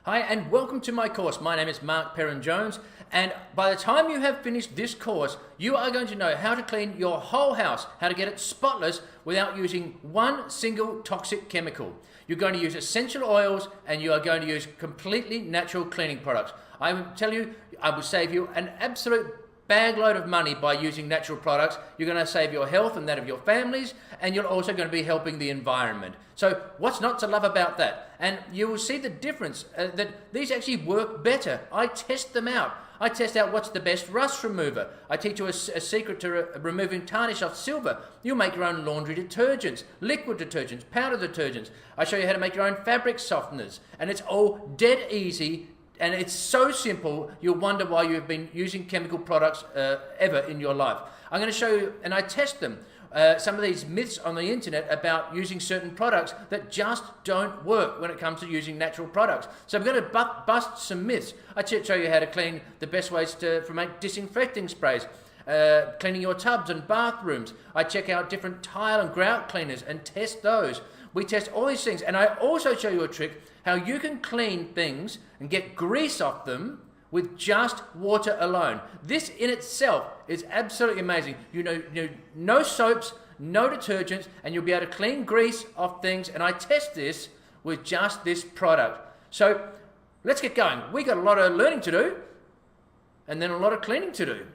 Hi and welcome to my course. My name is Mark Perren-Jones, and by the time you have finished this course, you are going to know how to clean your whole house, how to get it spotless without using one single toxic chemical. You're going to use essential oils and you are going to use completely natural cleaning products. I will tell you, I will save you an absolute bag load of money by using natural products. You're going to save your health and that of your families, and you're also going to be helping the environment. So what's not to love about that? And you will see the difference, that these actually work better. I test them out. I test out what's the best rust remover. I teach you a secret to removing tarnish off silver. You'll make your own laundry detergents, liquid detergents, powder detergents. I show you how to make your own fabric softeners, and it's all dead easy. And it's so simple, you'll wonder why you've been using chemical products ever in your life. I'm going to show you, and I test them, some of these myths on the internet about using certain products that just don't work when it comes to using natural products. So I'm going to bust some myths. I show you how to clean the best ways to make disinfecting sprays, cleaning your tubs and bathrooms. I check out different tile and grout cleaners and test those. We test all these things, and I also show you a trick how you can clean things and get grease off them with just water alone. This in itself is absolutely amazing. You know, no soaps, no detergents, and you'll be able to clean grease off things, and I test this with just this product. So let's get going. We got a lot of learning to do, and then a lot of cleaning to do.